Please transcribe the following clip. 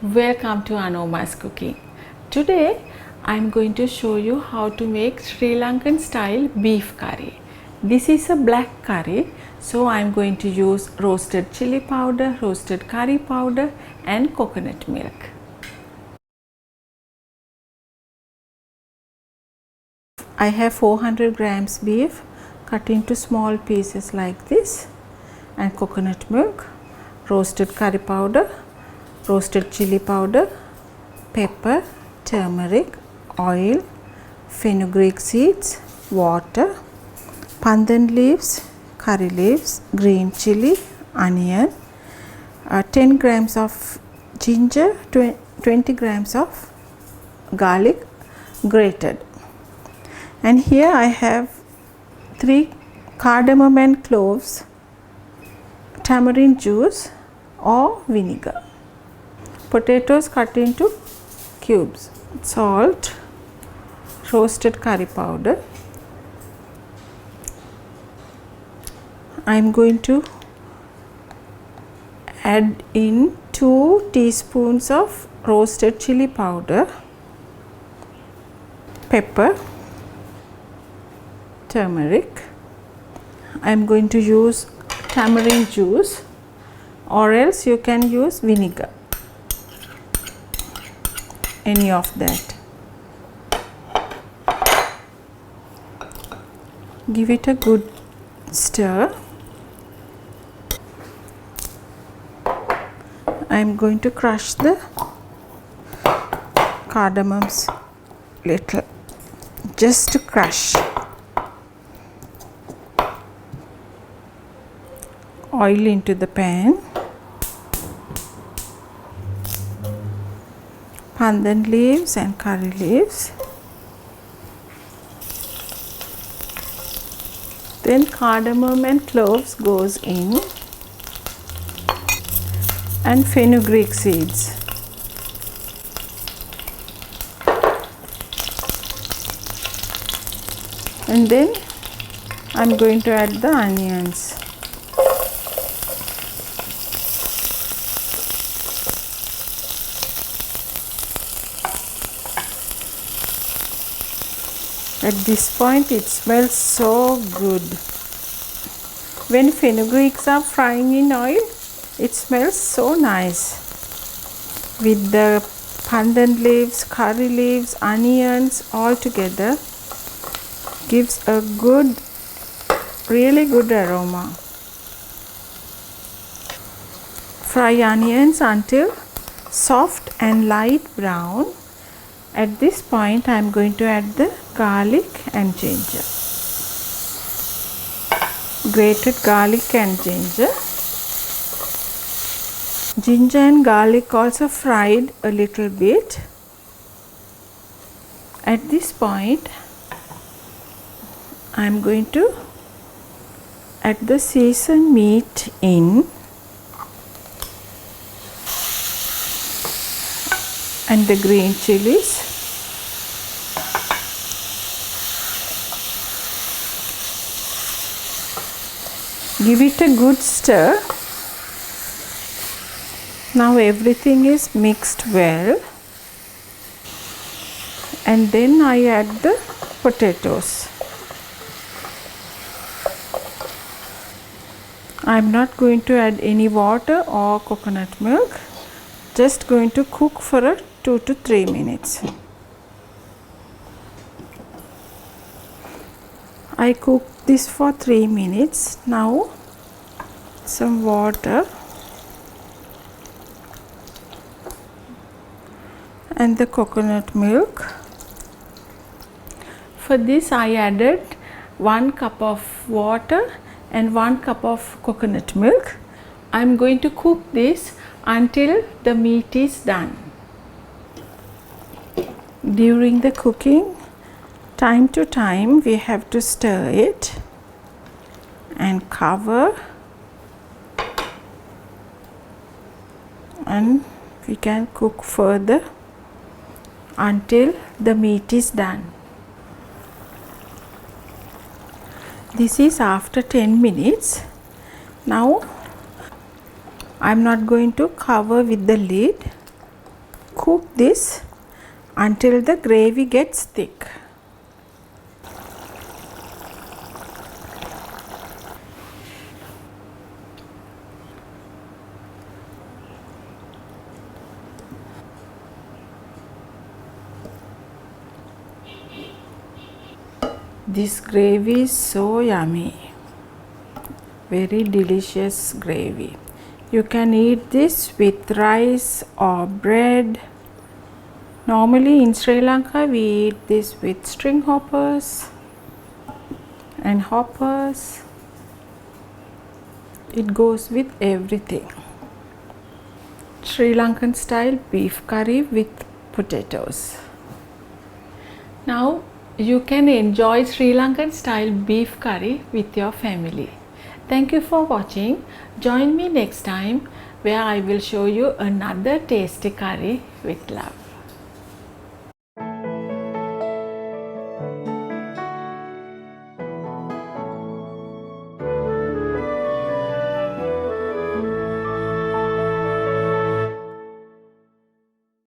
Welcome to Anoma's cooking. Today I am going to show you how to make Sri Lankan style beef curry. This is a black curry, so I am going to use roasted chili powder, roasted curry powder and coconut milk. I have 400 grams beef cut into small pieces like this, and coconut milk, roasted curry powder, roasted chili powder, pepper, turmeric, oil, fenugreek seeds, water, pandan leaves, curry leaves, green chili, onion, 10 grams of ginger, 20 grams of garlic grated. And here I have 3 cardamom and cloves, tamarind juice or vinegar, potatoes cut into cubes, salt, roasted curry powder. I am going to add in 2 teaspoons of roasted chili powder, pepper, turmeric. I am going to use tamarind juice, or else you can use vinegar, any of that. Give it a good stir. I am going to crush the cardamoms little, just to crush. Oil into the pan, pandan leaves and curry leaves, then cardamom and cloves goes in, and fenugreek seeds. And then I am going to add the onions. At this point it smells so good. When fenugreeks are frying in oil, it smells so nice. With the pandan leaves, curry leaves, onions all together, gives a good, really good aroma. Fry onions until soft and light brown. At this point I am going to add the garlic and ginger, grated garlic and ginger. Ginger and garlic also fried a little bit. At this point I am going to add the seasoned meat in, and the green chilies. Give it a good stir. Now everything is mixed well, and then I add the potatoes. I am not going to add any water or coconut milk, just going to cook for 2 to 3 minutes. I cooked this for 3 minutes. Now some water and the coconut milk. For this I added 1 cup of water and 1 cup of coconut milk. I am going to cook this until the meat is done. During the cooking, time to time we have to stir it and cover, and we can cook further until the meat is done. This is after 10 minutes. Now I am not going to cover with the lid. cook this until the gravy gets thick. This gravy is so yummy, very delicious gravy. You can eat this with rice or bread. Normally in Sri Lanka we eat this with string hoppers and hoppers. It goes with everything. Sri Lankan style beef curry with potatoes. Now you can enjoy Sri Lankan style beef curry with your family. Thank you for watching. Join me next time where I will show you another tasty curry with love.